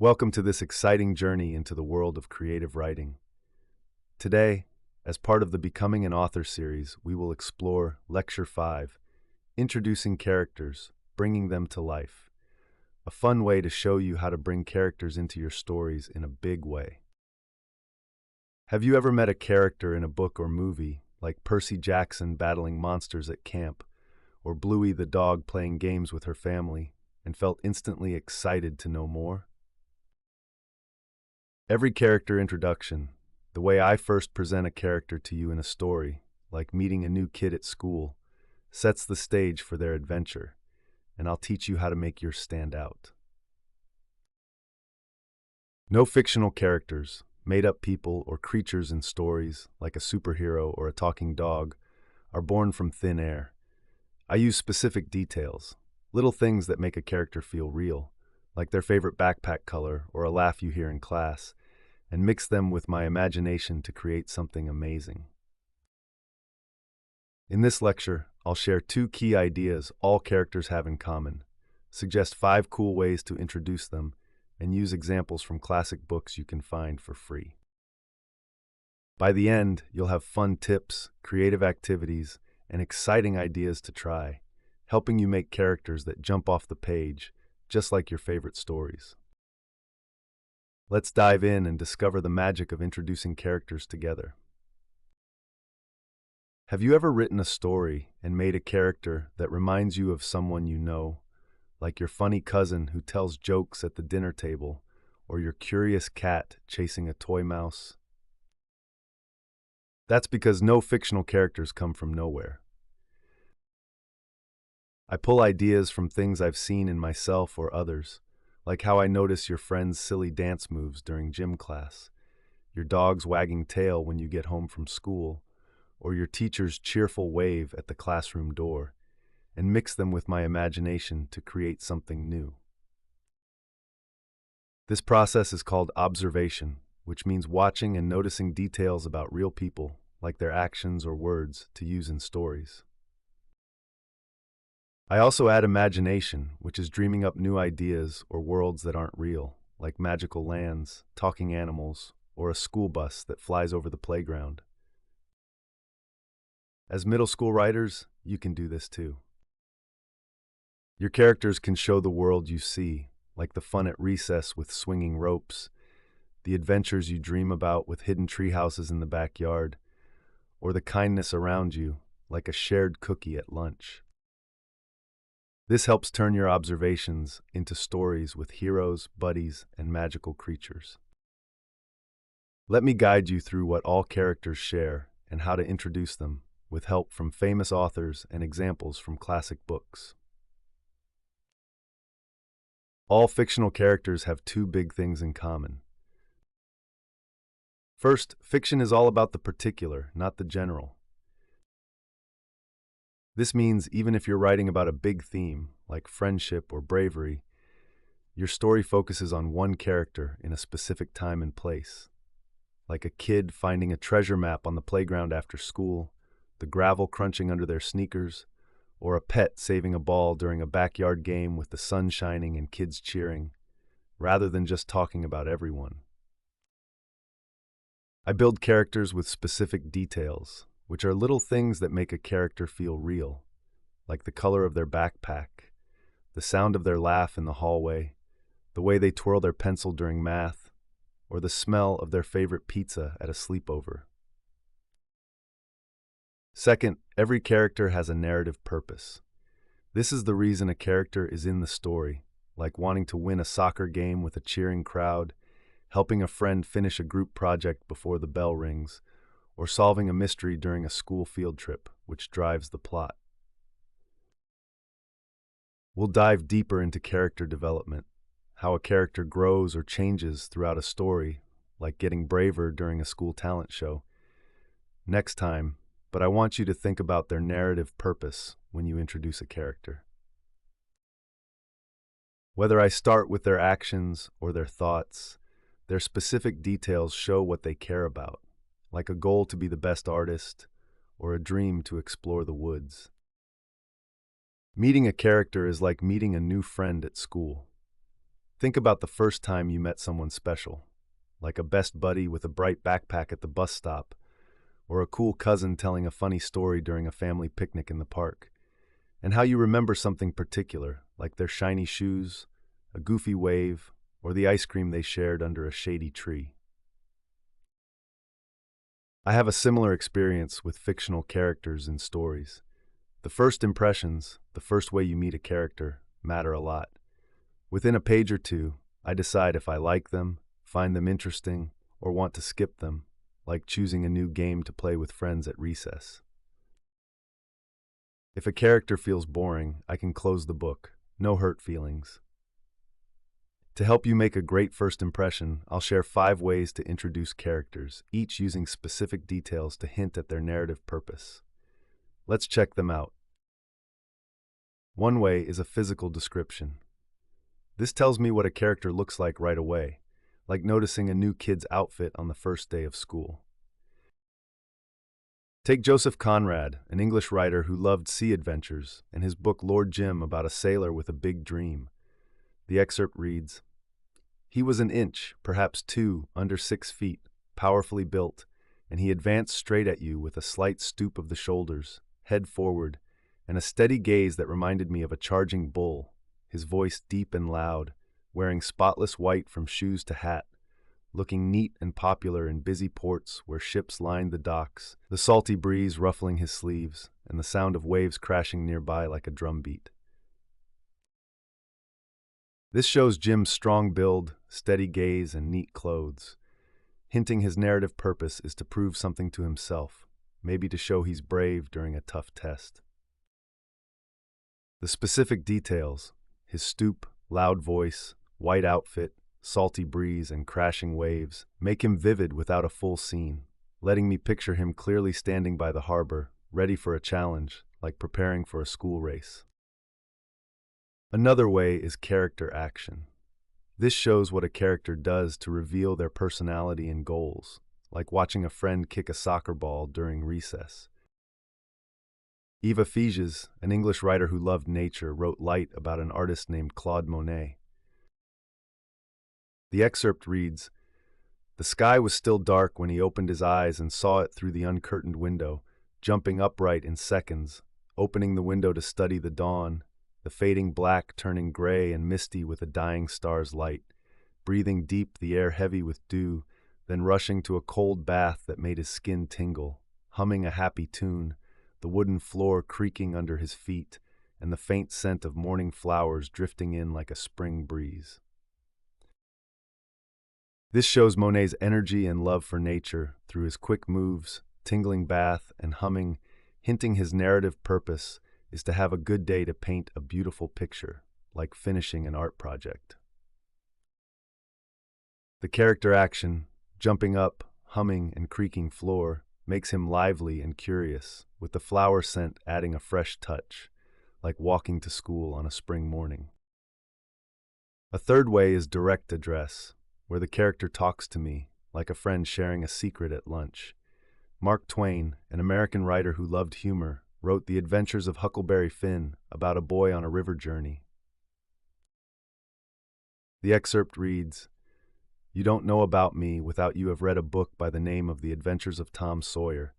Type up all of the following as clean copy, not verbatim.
Welcome to this exciting journey into the world of creative writing. Today, as part of the Becoming an Author series, we will explore Lecture 5, Introducing Characters, Bringing Them to Life, a fun way to show you how to bring characters into your stories in a big way. Have you ever met a character in a book or movie, like Percy Jackson battling monsters at camp, or Bluey the dog playing games with her family, and felt instantly excited to know more? Every character introduction, the way I first present a character to you in a story, like meeting a new kid at school, sets the stage for their adventure, and I'll teach you how to make yours stand out. No fictional characters, made-up people or creatures in stories, like a superhero or a talking dog, are born from thin air. I use specific details, little things that make a character feel real, like their favorite backpack color or a laugh you hear in class, and mix them with my imagination to create something amazing. In this lecture, I'll share 2 key ideas all characters have in common, suggest 5 cool ways to introduce them, and use examples from classic books you can find for free. By the end, you'll have fun tips, creative activities, and exciting ideas to try, helping you make characters that jump off the page, just like your favorite stories. Let's dive in and discover the magic of introducing characters together. Have you ever written a story and made a character that reminds you of someone you know, like your funny cousin who tells jokes at the dinner table, or your curious cat chasing a toy mouse? That's because no fictional characters come from nowhere. I pull ideas from things I've seen in myself or others, like how I notice your friend's silly dance moves during gym class, your dog's wagging tail when you get home from school, or your teacher's cheerful wave at the classroom door, and mix them with my imagination to create something new. This process is called observation, which means watching and noticing details about real people, like their actions or words, to use in stories. I also add imagination, which is dreaming up new ideas or worlds that aren't real, like magical lands, talking animals, or a school bus that flies over the playground. As middle school writers, you can do this too. Your characters can show the world you see, like the fun at recess with swinging ropes, the adventures you dream about with hidden treehouses in the backyard, or the kindness around you, like a shared cookie at lunch. This helps turn your observations into stories with heroes, buddies, and magical creatures. Let me guide you through what all characters share and how to introduce them, with help from famous authors and examples from classic books. All fictional characters have 2 big things in common. First, fiction is all about the particular, not the general. This means even if you're writing about a big theme, like friendship or bravery, your story focuses on one character in a specific time and place. Like a kid finding a treasure map on the playground after school, the gravel crunching under their sneakers, or a pet saving a ball during a backyard game with the sun shining and kids cheering, rather than just talking about everyone. I build characters with specific details, which are little things that make a character feel real, like the color of their backpack, the sound of their laugh in the hallway, the way they twirl their pencil during math, or the smell of their favorite pizza at a sleepover. Second, every character has a narrative purpose. This is the reason a character is in the story, like wanting to win a soccer game with a cheering crowd, helping a friend finish a group project before the bell rings, or solving a mystery during a school field trip, which drives the plot. We'll dive deeper into character development, how a character grows or changes throughout a story, like getting braver during a school talent show, next time, but I want you to think about their narrative purpose when you introduce a character. Whether I start with their actions or their thoughts, their specific details show what they care about, like a goal to be the best artist or a dream to explore the woods. Meeting a character is like meeting a new friend at school. Think about the first time you met someone special, like a best buddy with a bright backpack at the bus stop, or a cool cousin telling a funny story during a family picnic in the park, and how you remember something particular, like their shiny shoes, a goofy wave, or the ice cream they shared under a shady tree. I have a similar experience with fictional characters in stories. The first impressions, the first way you meet a character, matter a lot. Within a page or two, I decide if I like them, find them interesting, or want to skip them, like choosing a new game to play with friends at recess. If a character feels boring, I can close the book. No hurt feelings. To help you make a great first impression, I'll share 5 ways to introduce characters, each using specific details to hint at their narrative purpose. Let's check them out. One way is a physical description. This tells me what a character looks like right away, like noticing a new kid's outfit on the first day of school. Take Joseph Conrad, an English writer who loved sea adventures, and his book Lord Jim about a sailor with a big dream. The excerpt reads, "He was an inch, perhaps 2, under 6 feet, powerfully built, and he advanced straight at you with a slight stoop of the shoulders, head forward, and a steady gaze that reminded me of a charging bull, his voice deep and loud, wearing spotless white from shoes to hat, looking neat and popular in busy ports where ships lined the docks, the salty breeze ruffling his sleeves, and the sound of waves crashing nearby like a drumbeat." This shows Jim's strong build, steady gaze, and neat clothes, hinting his narrative purpose is to prove something to himself, maybe to show he's brave during a tough test. The specific details, his stoop, loud voice, white outfit, salty breeze, and crashing waves, make him vivid without a full scene, letting me picture him clearly standing by the harbor, ready for a challenge, like preparing for a school race. Another way is character action. This shows what a character does to reveal their personality and goals, like watching a friend kick a soccer ball during recess. Eva Figes, an English writer who loved nature, wrote Light about an artist named Claude Monet. The excerpt reads, "The sky was still dark when he opened his eyes and saw it through the uncurtained window, jumping upright in seconds, opening the window to study the dawn, the fading black turning gray and misty with a dying star's light, breathing deep the air heavy with dew, then rushing to a cold bath that made his skin tingle, humming a happy tune, the wooden floor creaking under his feet, and the faint scent of morning flowers drifting in like a spring breeze." This shows Monet's energy and love for nature through his quick moves, tingling bath, and humming, hinting his narrative purpose is to have a good day to paint a beautiful picture, like finishing an art project. The character action, jumping up, humming, and creaking floor, makes him lively and curious, with the flower scent adding a fresh touch, like walking to school on a spring morning. A third way is direct address, where the character talks to me, like a friend sharing a secret at lunch. Mark Twain, an American writer who loved humor, wrote The Adventures of Huckleberry Finn about a boy on a river journey. The excerpt reads, "You don't know about me without you have read a book by the name of The Adventures of Tom Sawyer.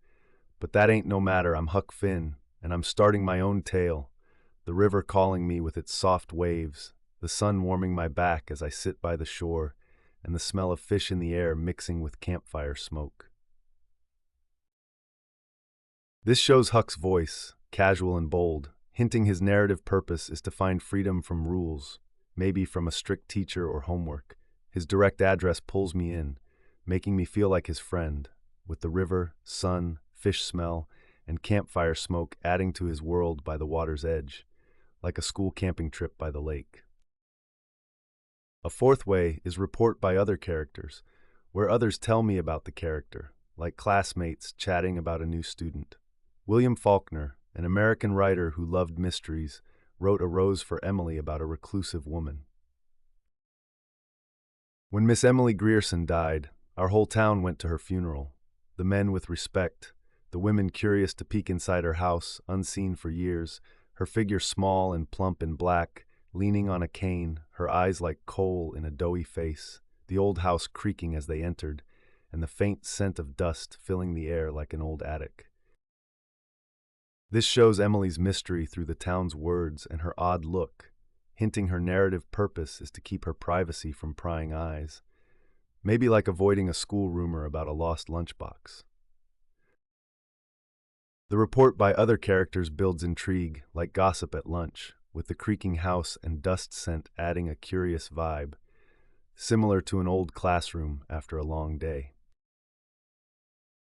But that ain't no matter, I'm Huck Finn, and I'm starting my own tale, the river calling me with its soft waves, the sun warming my back as I sit by the shore, and the smell of fish in the air mixing with campfire smoke." This shows Huck's voice, casual and bold, hinting his narrative purpose is to find freedom from rules, maybe from a strict teacher or homework. His direct address pulls me in, making me feel like his friend, with the river, sun, fish smell, and campfire smoke adding to his world by the water's edge, like a school camping trip by the lake. A fourth way is report by other characters, where others tell me about the character, like classmates chatting about a new student. William Faulkner, an American writer who loved mysteries, wrote A Rose for Emily about a reclusive woman. When Miss Emily Grierson died, our whole town went to her funeral, the men with respect, the women curious to peek inside her house, unseen for years, her figure small and plump in black, leaning on a cane, her eyes like coal in a doughy face, the old house creaking as they entered, and the faint scent of dust filling the air like an old attic. This shows Emily's mystery through the town's words and her odd look, hinting her narrative purpose is to keep her privacy from prying eyes, maybe like avoiding a school rumor about a lost lunchbox. The report by other characters builds intrigue, like gossip at lunch, with the creaking house and dust scent adding a curious vibe, similar to an old classroom after a long day.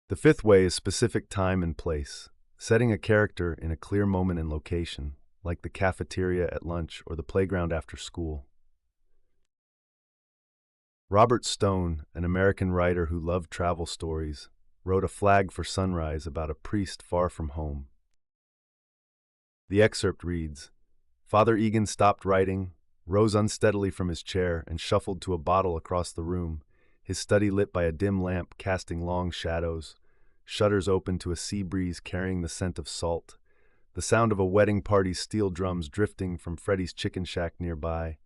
The fifth way is specific time and place, setting a character in a clear moment and location, like the cafeteria at lunch or the playground after school. Robert Stone, an American writer who loved travel stories, wrote A Flag for Sunrise about a priest far from home. The excerpt reads, "Father Egan stopped writing, rose unsteadily from his chair, and shuffled to a bottle across the room, his study lit by a dim lamp casting long shadows, shutters open to a sea breeze carrying the scent of salt, the sound of a wedding party's steel drums drifting from Freddie's chicken shack nearby,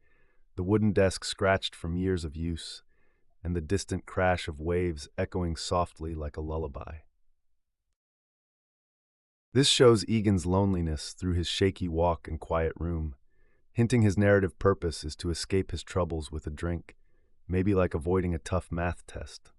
the wooden desk scratched from years of use, and the distant crash of waves echoing softly like a lullaby." This shows Egan's loneliness through his shaky walk and quiet room, hinting his narrative purpose is to escape his troubles with a drink, maybe like avoiding a tough math test.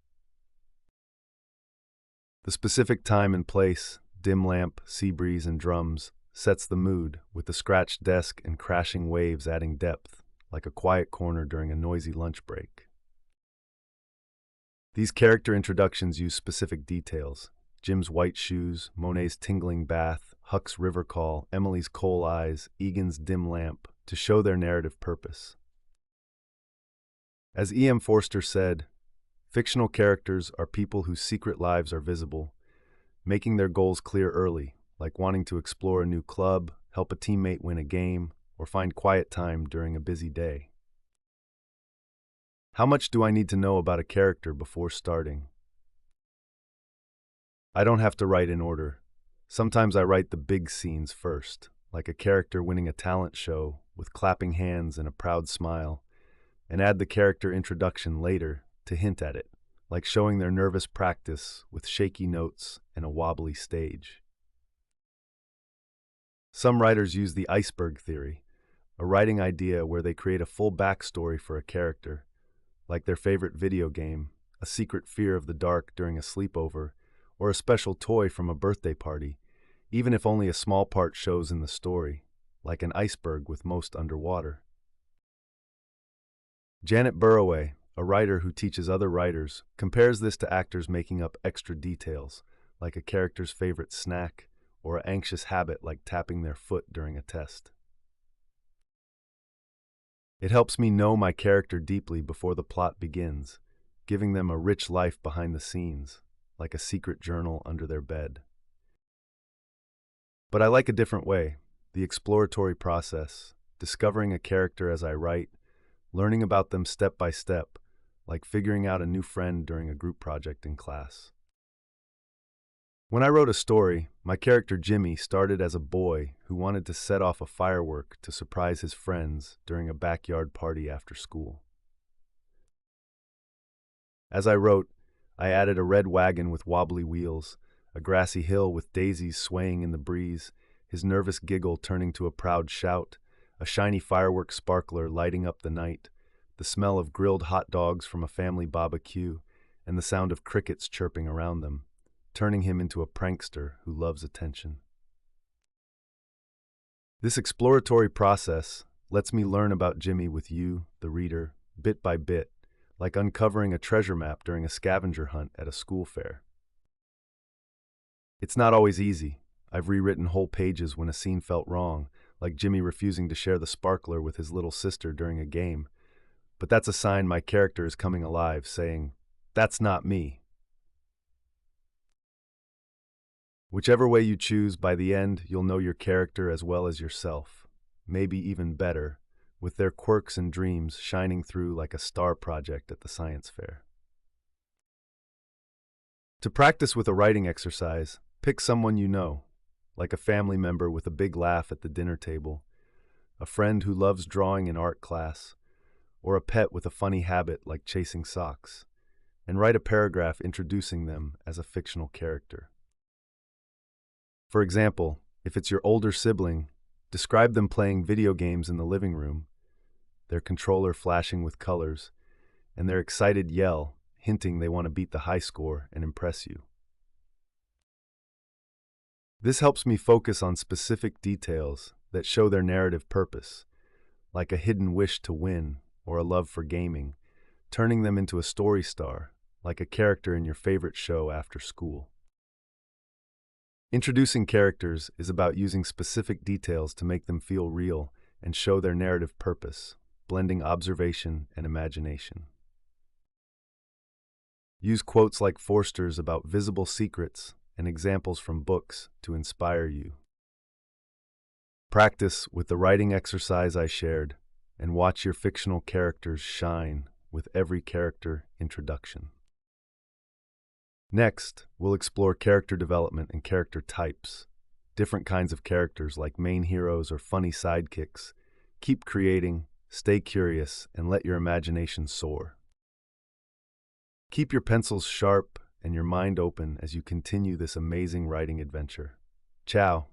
The specific time and place, dim lamp, sea breeze, and drums, sets the mood, with the scratched desk and crashing waves adding depth, like a quiet corner during a noisy lunch break. These character introductions use specific details: Jim's white shoes, Monet's tingling bath, Huck's river call, Emily's coal eyes, Egan's dim lamp, to show their narrative purpose. As E.M. Forster said, fictional characters are people whose secret lives are visible, making their goals clear early, like wanting to explore a new club, help a teammate win a game, or find quiet time during a busy day. How much do I need to know about a character before starting? I don't have to write in order. Sometimes I write the big scenes first, like a character winning a talent show with clapping hands and a proud smile, and add the character introduction later to hint at it, like showing their nervous practice with shaky notes and a wobbly stage. Some writers use the iceberg theory, a writing idea where they create a full backstory for a character, like their favorite video game, a secret fear of the dark during a sleepover, or a special toy from a birthday party, even if only a small part shows in the story, like an iceberg with most underwater. Janet Burroway, a writer who teaches other writers, compares this to actors making up extra details, like a character's favorite snack or an anxious habit like tapping their foot during a test. It helps me know my character deeply before the plot begins, giving them a rich life behind the scenes, like a secret journal under their bed. But I like a different way, the exploratory process, discovering a character as I write, learning about them step by step, like figuring out a new friend during a group project in class. When I wrote a story, my character Jimmy started as a boy who wanted to set off a firework to surprise his friends during a backyard party after school. As I wrote, I added a red wagon with wobbly wheels, a grassy hill with daisies swaying in the breeze, his nervous giggle turning to a proud shout, a shiny firework sparkler lighting up the night, the smell of grilled hot dogs from a family barbecue, and the sound of crickets chirping around them, turning him into a prankster who loves attention. This exploratory process lets me learn about Jimmy with you, the reader, bit by bit, like uncovering a treasure map during a scavenger hunt at a school fair. It's not always easy. I've rewritten whole pages when a scene felt wrong, like Jimmy refusing to share the sparkler with his little sister during a game. But that's a sign my character is coming alive, saying, "That's not me." Whichever way you choose, by the end, you'll know your character as well as yourself, maybe even better, with their quirks and dreams shining through like a star project at the science fair. To practice with a writing exercise, pick someone you know, like a family member with a big laugh at the dinner table, a friend who loves drawing in art class, or a pet with a funny habit like chasing socks, and write a paragraph introducing them as a fictional character. For example, if it's your older sibling, describe them playing video games in the living room, their controller flashing with colors, and their excited yell, hinting they want to beat the high score and impress you. This helps me focus on specific details that show their narrative purpose, like a hidden wish to win or a love for gaming, turning them into a story star, like a character in your favorite show after school. Introducing characters is about using specific details to make them feel real and show their narrative purpose, blending observation and imagination. Use quotes like Forster's about visible secrets and examples from books to inspire you. Practice with the writing exercise I shared, and watch your fictional characters shine with every character introduction. Next, we'll explore character development and character types. Different kinds of characters like main heroes or funny sidekicks. Keep creating, stay curious, and let your imagination soar. Keep your pencils sharp and your mind open as you continue this amazing writing adventure. Ciao.